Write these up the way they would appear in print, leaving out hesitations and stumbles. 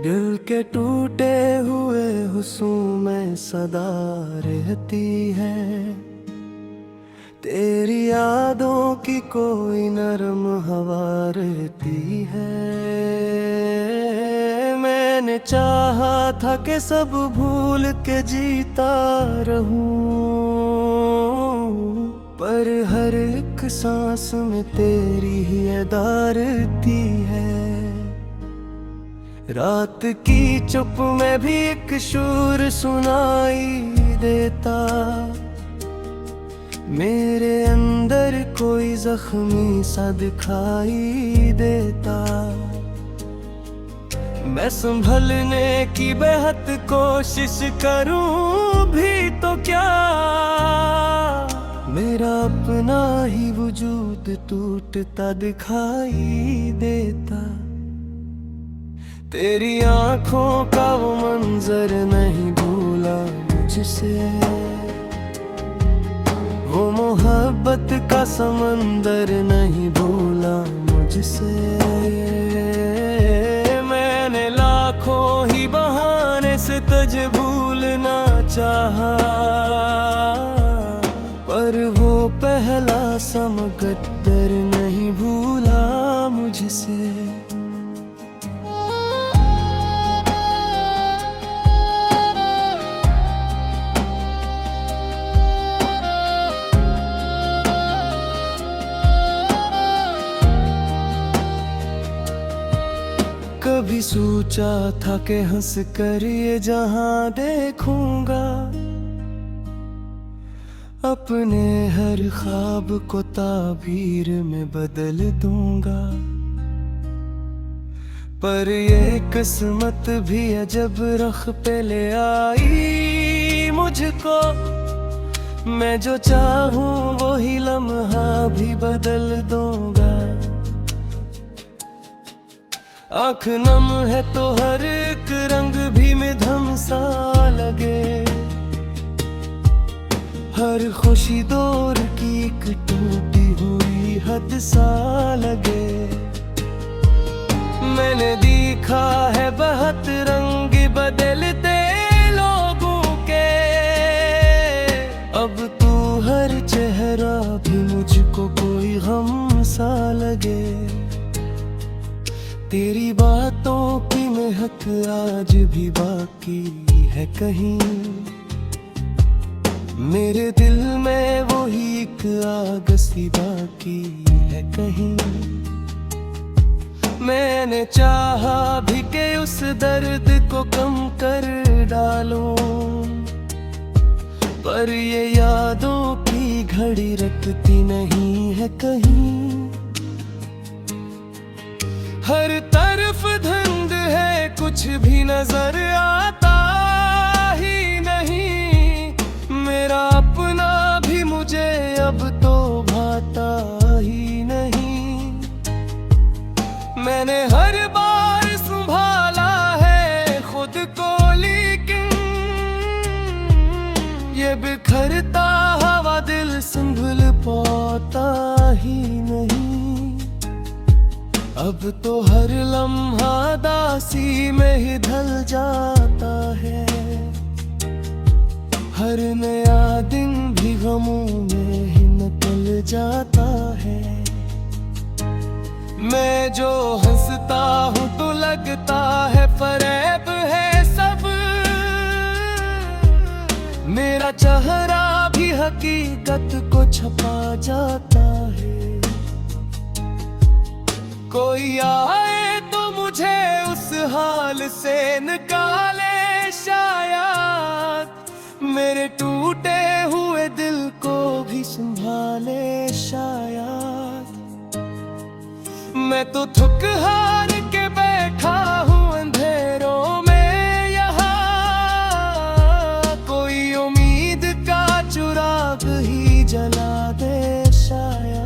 दिल के टूटे हुए हुस्सों में सदा रहती है तेरी यादों की कोई नरम हवा रहती है। मैंने चाहा था कि सब भूल के जीता रहूं, पर हर एक सांस में तेरी ही अदा रहती है। रात की चुप में भी एक शोर सुनाई देता, मेरे अंदर कोई जख्मी सा दिखाई देता। मैं संभलने की बेहद कोशिश करूं भी तो क्या, मेरा अपना ही वजूद टूटता दिखाई देता। तेरी आंखों का वो मंजर नहीं भूला मुझसे, वो मोहब्बत का समंदर नहीं भूला मुझसे। मैंने लाखों ही बहाने से तुझे भूलना चाहा, पर वो पहला सा मुकद्दर नहीं भूला मुझसे। कभी सोचा था कि हंस कर ये जहां देखूंगा, अपने हर ख्वाब को ताबीर में बदल दूंगा। पर ये किस्मत भी अजब रख पे ले आई मुझको, मैं जो चाहूं वही लम्हा भी बदल दूंगा। आँख नम है तो हर एक रंग भी मध्यम सा लगे, हर खुशी दौर की एक टूटी हुई हद सा लगे। मैंने देखा है बहुत रंग बदलते लोगों के, अब तो हर चेहरा भी मुझको कोई गम सा लगे। तेरी बातों की महक आज भी बाकी है कहीं, मेरे दिल में वो ही एक आग सी बाकी है कहीं। मैंने चाहा भी कि उस दर्द को कम कर डालूं, पर ये यादों की घड़ी रखती नहीं है कहीं। हर तरफ धुंध है, कुछ भी नजर आता ही नहीं, मेरा अपना भी मुझे अब तो भाता ही नहीं। मैंने हर बार संभाला है खुद को, लेकिन ये बिखरता हवा दिल संभल पाता ही नहीं। अब तो हर लम्हा दासी में ही ढल जाता है, हर नया दिन भी गमों में ही निकल जाता है। मैं जो हंसता हूँ तो लगता है फरेब है सब, मेरा चेहरा भी हकीकत को छुपा जाता है। कोई आए तो मुझे उस हाल से निकाले शायद, मेरे टूटे हुए दिल को भी संभाले शायद। मैं तो थक हार के बैठा हूँ अंधेरों में यहाँ, कोई उम्मीद का चिराग ही जला दे शायद।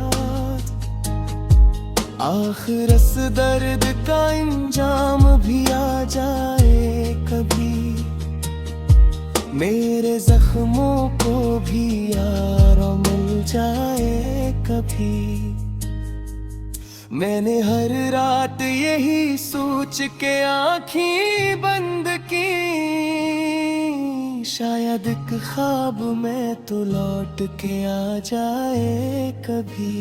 आखिर इस दर्द का इंजाम भी आ जाए कभी, मेरे जख्मों को भी आराम मिल जाए कभी। मैंने हर रात यही सोच के आँखें बंद की, शायद एक ख्वाब में तो लौट के आ जाए कभी।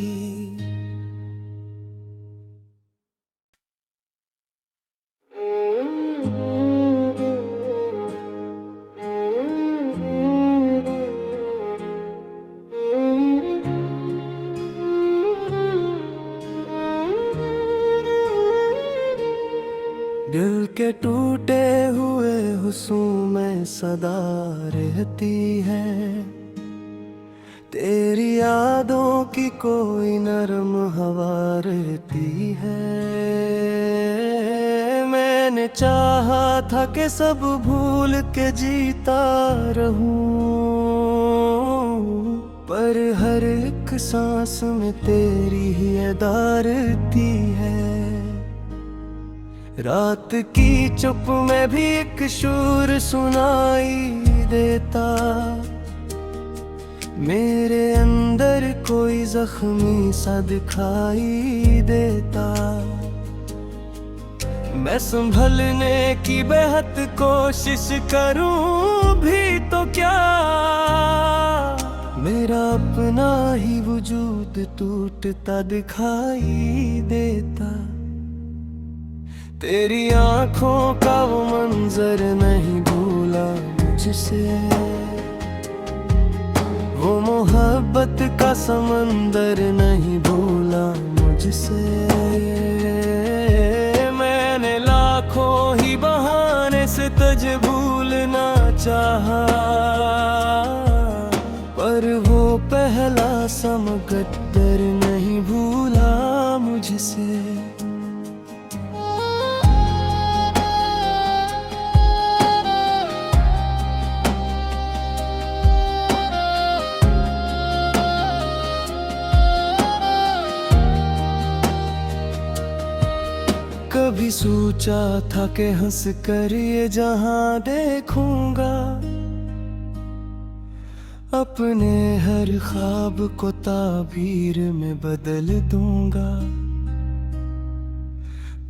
दिल के टूटे हुए हुस्न में सदा रहती है, तेरी यादों की कोई नरम हवा रहती है। मैंने चाहा था कि सब भूल के जीता रहूं, पर हर एक सांस में तेरी ही अदा रहती है। रात की चुप में भी एक शोर सुनाई देता, मेरे अंदर कोई जख्मी सा दिखाई देता। मैं संभलने की बेहद कोशिश करूं भी तो क्या, मेरा अपना ही वजूद टूटता दिखाई देता। तेरी आँखों का वो मंजर नहीं भूला मुझसे, वो मोहब्बत का समंदर नहीं भूला मुझसे। मैंने लाखों ही बहाने से तुझे भूलना चाहा, पर वो पहला सा मुकद्दर नहीं भूला मुझसे। कभी सोचा था कि हंस कर ये जहां देखूंगा, अपने हर ख्वाब को ताबीर में बदल दूंगा।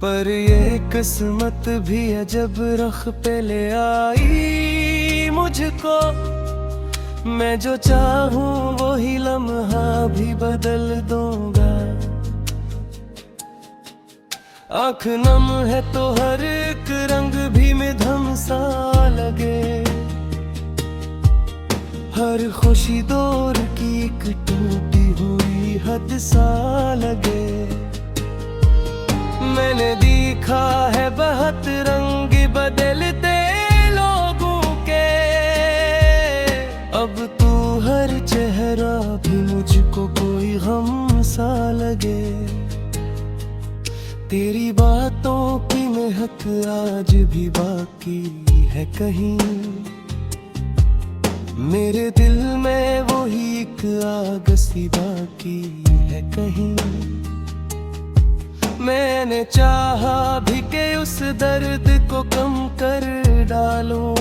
पर ये किस्मत भी अजब रख पे ले आई मुझको, मैं जो चाहूं वही लम्हा भी बदल दूंगा। आँख नम है तो हर एक रंग भी मिधम सा लगे, हर खुशी दौर की एक टूटी हुई हद सा लगे। मैंने देखा है बहुत रंग बदलते लोगों के, अब तो हर चेहरा भी मुझको कोई गम सा लगे। तेरी बातों की महक आज भी बाकी है कहीं, मेरे दिल में वही एक आग सी बाकी है कहीं। मैंने चाहा भी कि उस दर्द को कम कर डालूं,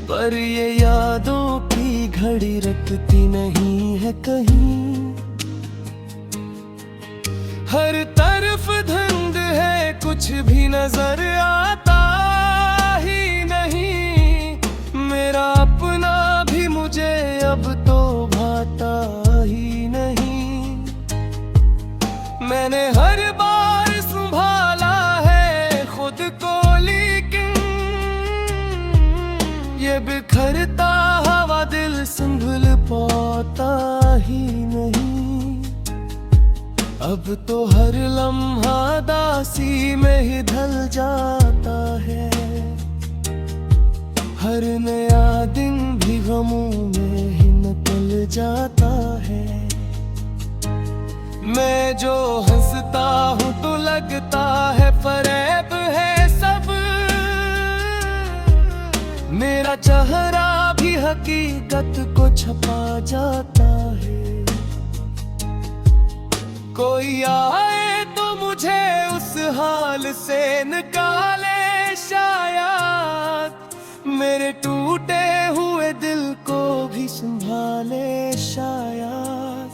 पर ये यादों की घड़ी रखती नहीं है कहीं। हर तरफ धुंध है, कुछ भी नजर आता ही नहीं, मेरा अपना भी मुझे अब तो भाता ही नहीं। मैंने हर बार संभाला है खुद को, लेकिन ये बिखरता हवा दिल संभल पाता ही नहीं। अब तो हर लम्हा दासी में ही ढल जाता है, हर नया दिन भी गमों में ही निकल जाता है। मैं जो हंसता हूँ तो लगता है फरेब है सब, मेरा चेहरा भी हकीकत को छपा जाता है। कोई आए तो मुझे उस हाल से निकाले शायद, मेरे टूटे हुए दिल को भी संभाले शायद।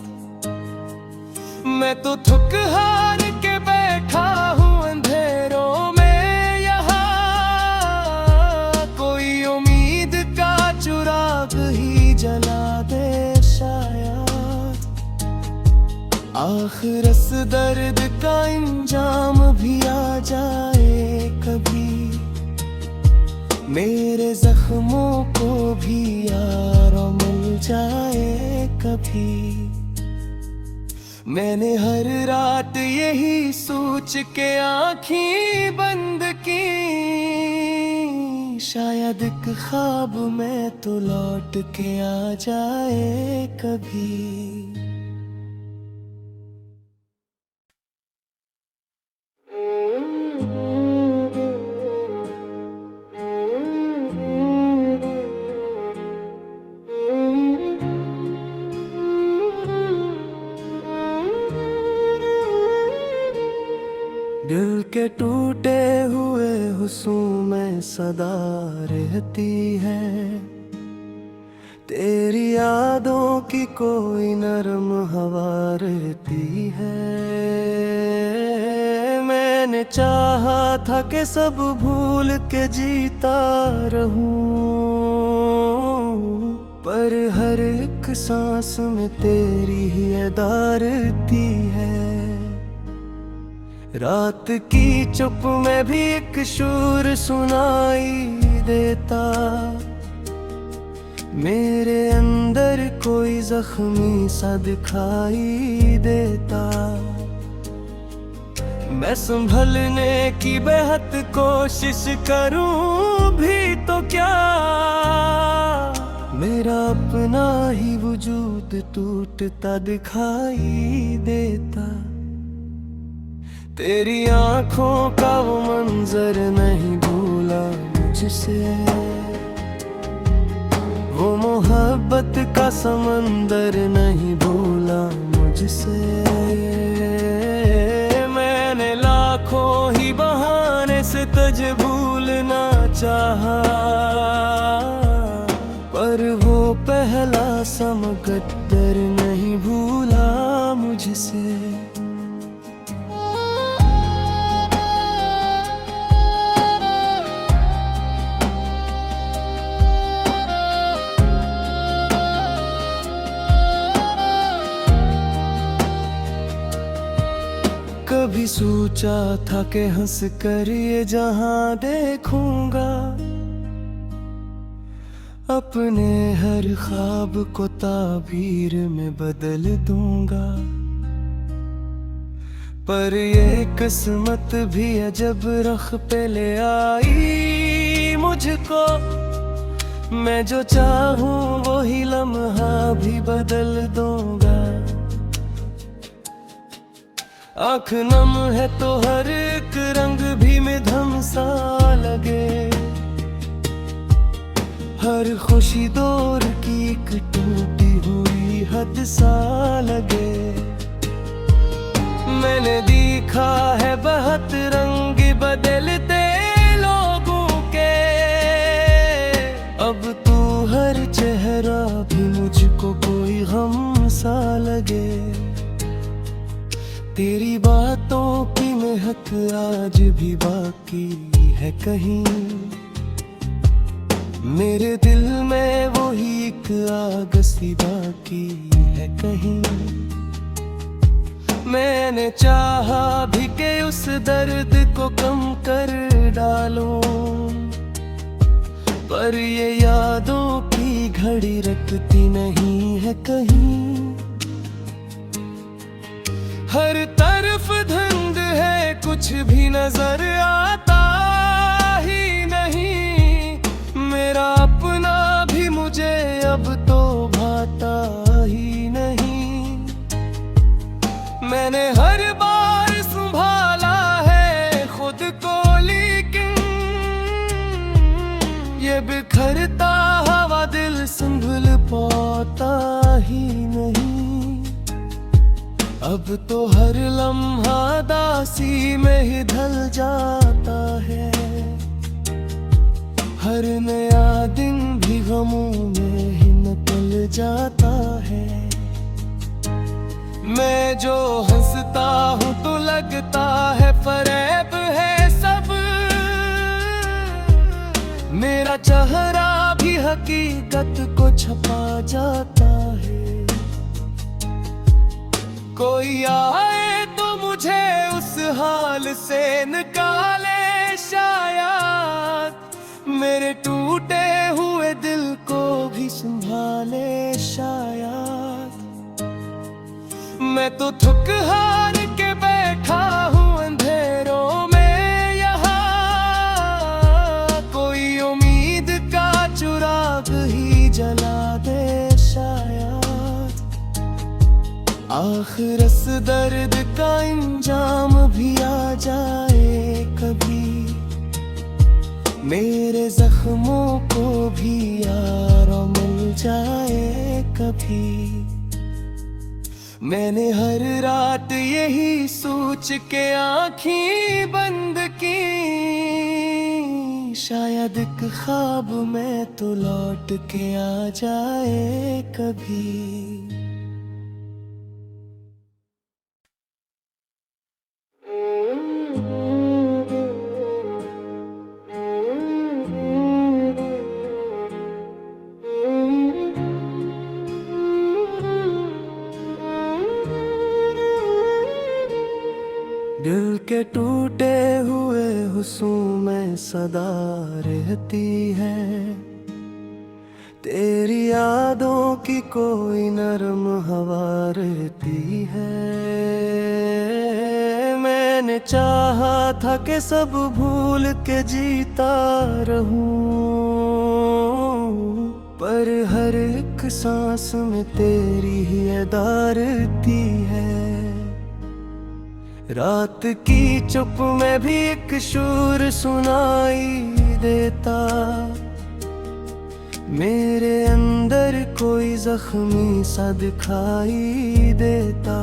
मैं तो थक हार के बैठा हूँ अंधेरों में, यहाँ कोई उम्मीद का चिराग ही जला दे शायद। आखिर इस दर्द का इंजाम भी आ जाए कभी, मेरे जख्मों को भी आराम मिल जाए कभी। मैंने हर रात यही सोच के आँखें बंद की, शायद एक ख्वाब में तो लौट के आ जाए कभी। दिल के टूटे हुए हुस्सों में सदा रहती है, तेरी यादों की कोई नरम हवा रहती है। मैंने चाहा था कि सब भूल के जीता रहूं, पर हर एक सांस में तेरी ही अदा रहती है। रात की चुप में भी एक शोर सुनाई देता, मेरे अंदर कोई जख्मी सा दिखाई देता। मैं संभलने की बेहद कोशिश करूं भी तो क्या, मेरा अपना ही वजूद टूटता दिखाई देता। तेरी आँखों का वो मंजर नहीं भूला मुझसे, वो मोहब्बत का समंदर नहीं भूला मुझसे। मैंने लाखों ही बहाने से तुझे भूलना चाहा, पर वो पहला सा मुकद्दर नहीं भूला मुझसे। कभी सोचा था कि हंस कर ये जहां देखूंगा, अपने हर ख्वाब को ताबीर में बदल दूंगा। पर ये किस्मत भी अजब रख पे ले आई मुझको, मैं जो चाहूं वही लम्हा भी बदल दूंगा। आँख नम है तो हर एक रंग भी मध्यम सा लगे, हर खुशी दौर की एक टूटी हुई हद सा लगे। मैंने देखा है बहुत रंग बदलते लोगों के, अब तो हर चेहरा भी मुझको कोई गम सा लगे। तेरी बातों की महक आज भी बाकी है कहीं, मेरे दिल में वो ही एक आग सी बाकी है कहीं। मैंने चाहा भी कि उस दर्द को कम कर डालूं, पर ये यादों की घड़ी रखती नहीं है कहीं। हर तरफ धुंध है, कुछ भी नजर आता ही नहीं, मेरा अपना भी मुझे अब तो भाता ही नहीं। मैंने हर बार संभाला है खुद को, लेकिन ये बिखरता हवा दिल संभल पाता ही नहीं। अब तो हर लम्हा दासी में ही ढल जाता है, हर नया दिन भी गमों में ही निकल जाता है। मैं जो हंस चेहरा भी हकीकत को छपा जाता है। कोई आए तो मुझे उस हाल से निकाले, शायद मेरे टूटे हुए दिल को भी संभाले। शायद मैं तो थक हार के बैठा हूँ अंधेरों में, यहाँ कोई उम्मीद का चिराग ही जला दे। शायद आखिर इस दर्द का इंजाम भी आ जाए कभी, मेरे जख्मों को भी आराम मिल जाए कभी। मैंने हर रात यही सोच के आँखें बंद की, शायद एक ख्वाब में तो लौट के आ जाए कभी। दिल के टूटे हुए हुस्न में सदा रहती है, तेरी यादों की कोई नरम हवा रहती है। मैंने चाहा था कि सब भूल के जीता रहूं, पर हर एक सांस में तेरी ही अदा रहती है। रात की चुप में भी एक शोर सुनाई देता, मेरे अंदर कोई जख्मी सा दिखाई देता।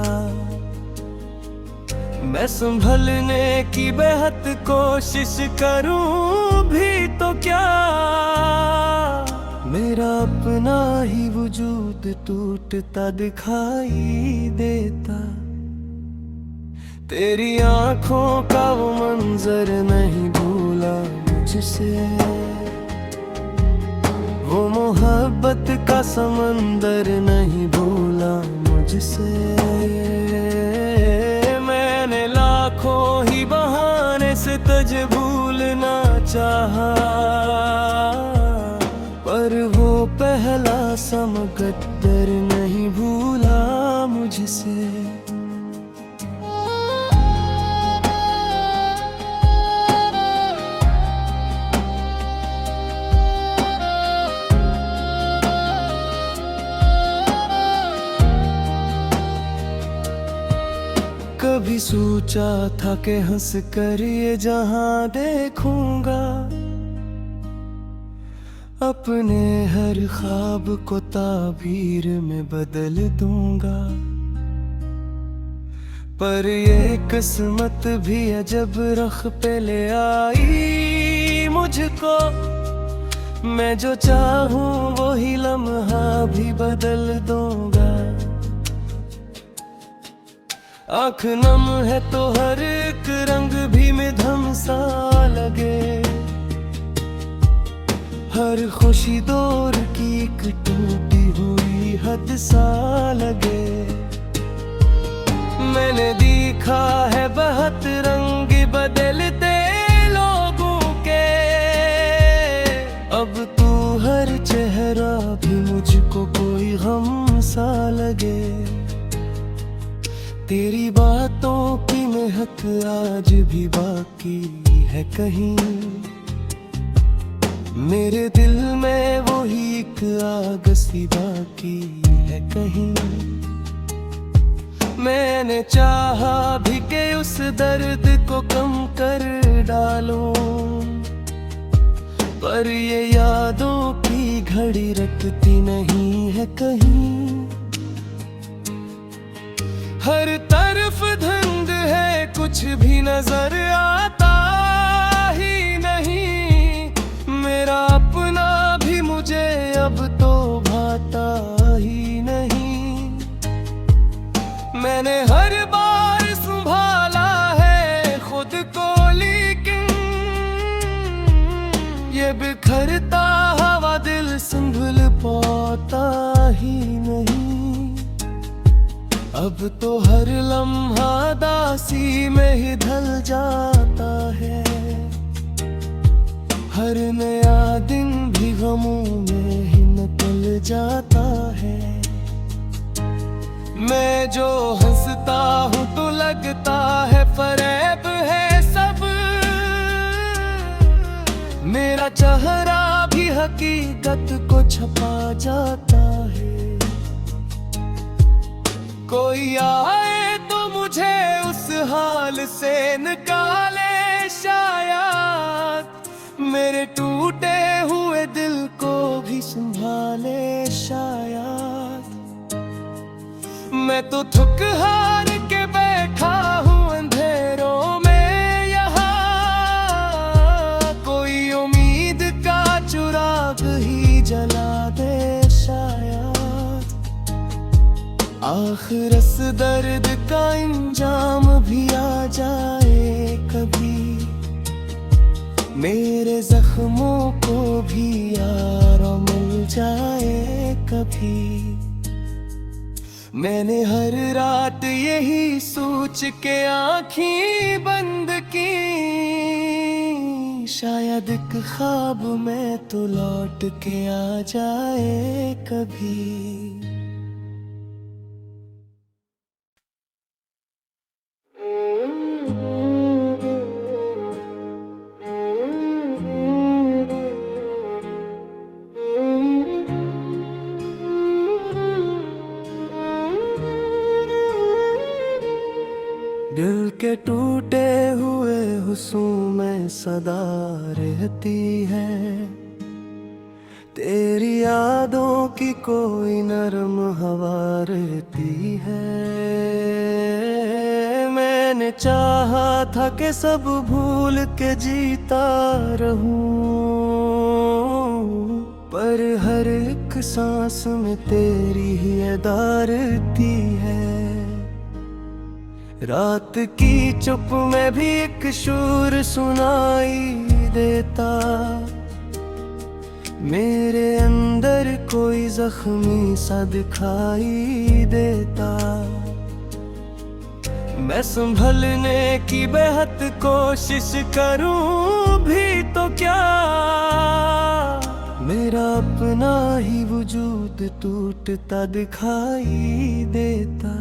मैं संभलने की बेहद कोशिश करूं भी तो क्या, मेरा अपना ही वजूद टूटता दिखाई देता। तेरी आँखों का वो मंजर नहीं भूला मुझसे, वो मोहब्बत का समंदर नहीं भूला मुझसे। मैंने लाखों ही बहाने से तुझे भूलना चाहा, पर वो पहला सा मुकद्दर नहीं भूला मुझसे। कभी सोचा था कि हंस कर ये जहां देखूंगा, अपने हर ख्वाब को ताबीर में बदल दूंगा। पर ये किस्मत भी अजब रख पे ले आई मुझको, मैं जो चाहूं वही लम्हा भी बदल दूंगा। आँख नम है तो हर एक रंग भी मिधम सा लगे, हर खुशी दौर की एक टूटी हुई हद सा लगे। मैंने देखा है बहुत रंग बदलते लोगों के, अब तो हर चेहरा भी मुझको कोई गम सा लगे। तेरी बातों की महक आज भी बाकी है कहीं, मेरे दिल में वही एक आग सी बाकी है कहीं। मैंने चाहा भी कि उस दर्द को कम कर डालूं, पर ये यादों की घड़ी रखती नहीं है कहीं। हर तरफ धुंध है, कुछ भी नजर आता ही नहीं, मेरा अपना भी मुझे अब तो भाता ही नहीं। मैंने हर बार संभाला है खुद को, लेकिन ये बिखरता संभल पाता ही नहीं। अब तो हर लम्हा दासी में ही ढल जाता है। हर नया दिन भी गमों में ही निकल जाता है। मैं जो हंसता हूँ तो लगता है फरेब है सब। मेरा चेहरा भी हकीकत को छपा जाता है। कोई आए तो मुझे उस हाल से निकाले शायद। मेरे टूटे हुए दिल को भी संभाले शायद। मैं तो थक हार के बैठा हूँ अंधेरों में यहाँ। कोई उम्मीद का चिराग ही जला दे शायद। आखिर इस दर्द का इंजाम भी आ जाए कभी। मेरे जख्मों को भी आराम मिल जाए कभी। मैंने हर रात यही सोच के आँखें बंद की। शायद एक ख्वाब में तो लौट के आ जाए कभी। दिल के टूटे हुए हुस्सों में सदा रहती है। तेरी यादों की कोई नरम हवा रहती है। मैंने चाहा था कि सब भूल के जीता रहूं, पर हर एक सांस में तेरी ही अदा रहती है। रात की चुप में भी एक शोर सुनाई देता। मेरे अंदर कोई जख्मी सा दिखाई देता। मैं संभलने की बेहद कोशिश करूं भी तो क्या, मेरा अपना ही वजूद टूटता दिखाई देता।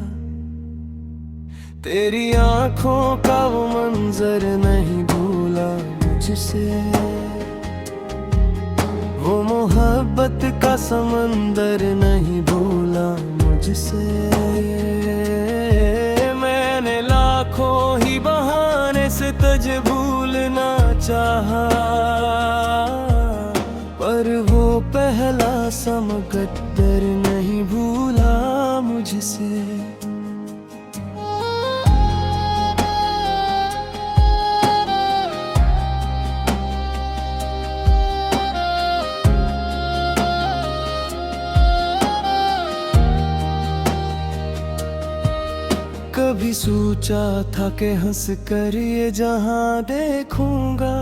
तेरी आँखों का वो मंजर नहीं भूला मुझसे। वो मोहब्बत का समंदर नहीं भूला मुझसे। मैंने लाखों ही बहाने से तुझे भूलना चाहा, पर वो पहला सा मुकद्दर नहीं भूला मुझसे। कभी सोचा था कि हंस कर ये जहां देखूंगा,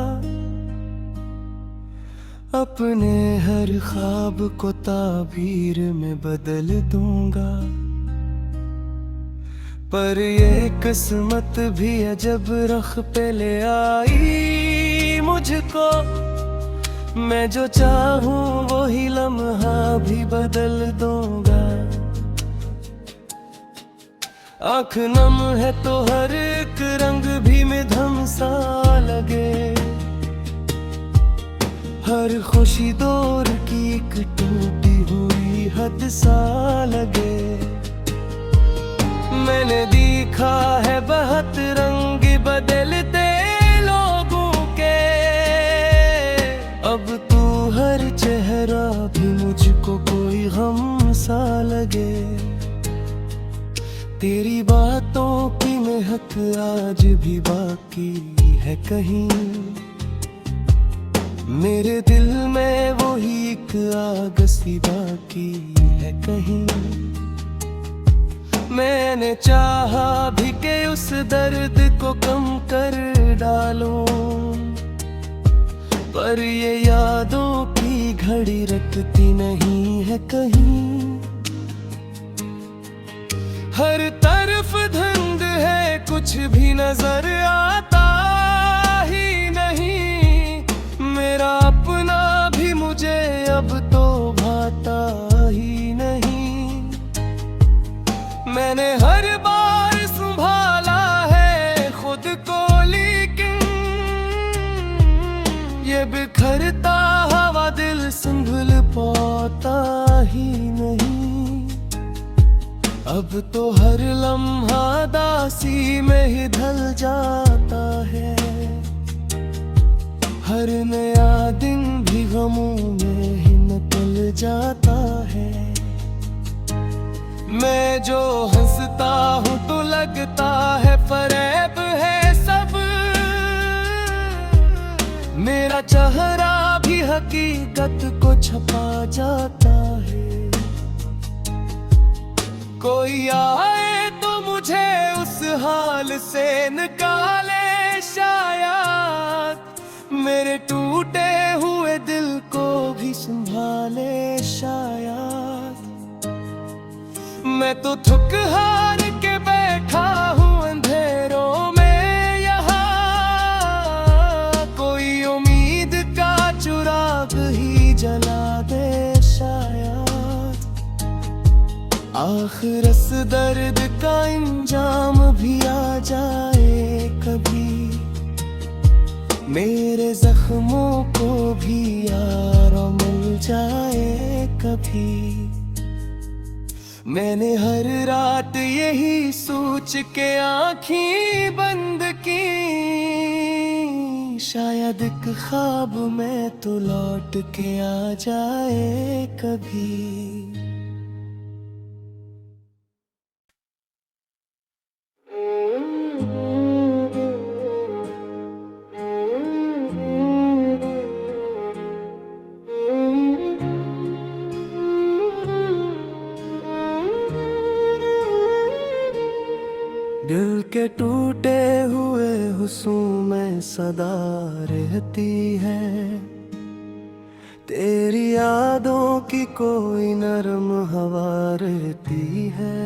अपने हर ख्वाब को ताबीर में बदल दूंगा। पर ये किस्मत भी अजब रख पे ले आई मुझको। मैं जो चाहूं वही लम्हा भी बदल दूंगा। आँख नम है तो हर एक रंग भी मध्यम सा लगे। हर खुशी दौर की एक टूटी हुई हद सा लगे। मैंने देखा है बहुत रंग बदलते लोगों के। अब तो हर चेहरा भी मुझको कोई गम सा लगे। तेरी बातों की महक आज भी बाकी है कहीं। मेरे दिल में वो ही एक आग सी बाकी है कहीं। मैंने चाहा भी कि उस दर्द को कम कर डालूं, पर ये यादों की घड़ी रखती नहीं है कहीं। हर तरफ धुंध है, कुछ भी नजर आता ही नहीं। मेरा अपना भी मुझे अब तो भाता ही नहीं। मैंने हर बार संभाला है खुद को, लेकिन ये बिखरता हवा दिल संभल पाता ही नहीं। अब तो हर लम्हा दासी में ही ढल जाता है। हर नया दिन भी गमों में ही निकल जाता है। मैं जो हंसता हूँ तो लगता है फरेब है सब। मेरा चेहरा भी हकीकत को छपा जाता है। कोई आए तो मुझे उस हाल से निकाले शायद। मेरे टूटे हुए दिल को भी संभाले शायद। मैं तो थक हार के बैठा हूँ अंधेरों में यहाँ। कोई उम्मीद का चिराग ही जला दे शायद। आखिर इस दर्द का इंजाम भी आ जाए कभी। मेरे जख्मों को भी आराम मिल जाए कभी। मैंने हर रात यही सोच के आँखें बंद की। शायद एक ख्वाब में तो लौट के आ जाए कभी। दिल के टूटे हुए हुस्न में सदा रहती है। तेरी यादों की कोई नरम हवा रहती है।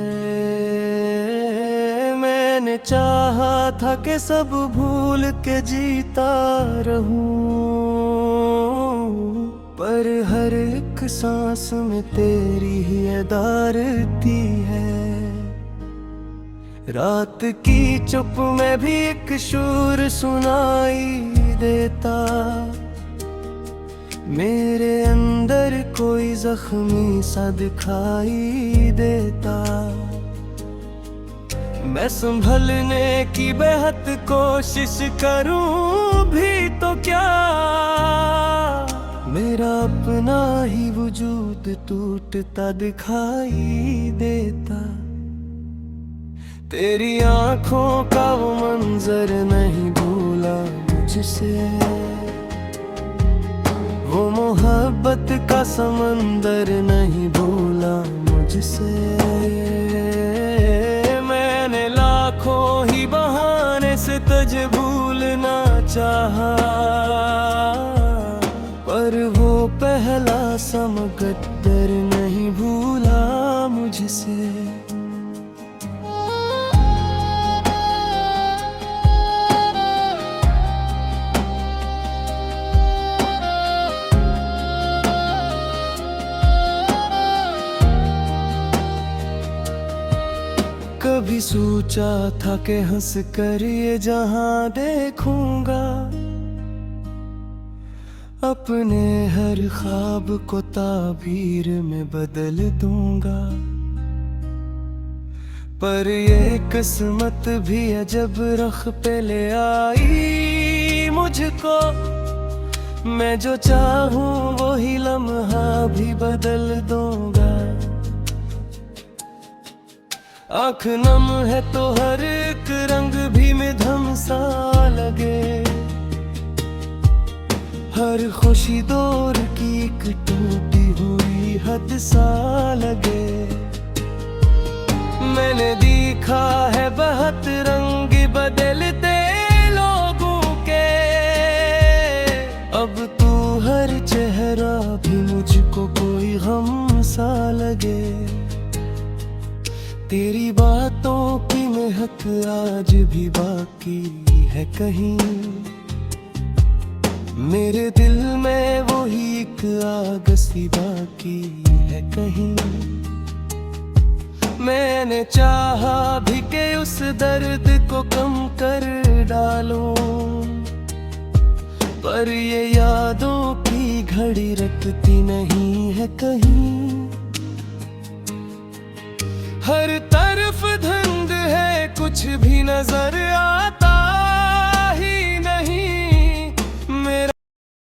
मैंने चाहा था कि सब भूल के जीता रहूं, पर हर एक सांस में तेरी ही अदा रहती है। रात की चुप में भी एक शोर सुनाई देता। मेरे अंदर कोई जख्मी सा दिखाई देता। मैं संभलने की बेहद कोशिश करूं भी तो क्या, मेरा अपना ही वजूद टूटता दिखाई देता। तेरी आंखों का वो मंजर नहीं भूला मुझसे, वो मोहब्बत का समंदर नहीं भूला मुझसे। मैंने लाखों ही बहाने से तुझे भूलना चाहा, पर वो पहला सा मुकद्दर नहीं भूला मुझसे। कभी सोचा था कि हंस कर ये जहां देखूंगा, अपने हर ख्वाब को ताबीर में बदल दूंगा। पर ये किस्मत भी अजब रख पे ले आई मुझको। मैं जो चाहूं वही लम्हा भी बदल दूंगा। आँख नम है तो हर एक रंग भी मिधम सा लगे। हर खुशी दौर की एक टूटी हुई हद सा लगे। मैंने देखा है बहुत रंग बदलते लोगों के, अब तू हर चेहरा भी महक आज भी बाकी है कहीं। मेरे दिल में वही एक आग सी बाकी है कहीं। मैंने चाहा भी कि उस दर्द को कम कर डालूं, पर ये यादों की घड़ी रखती नहीं है कहीं। हर तरफ धुंध है, कुछ भी नजर आता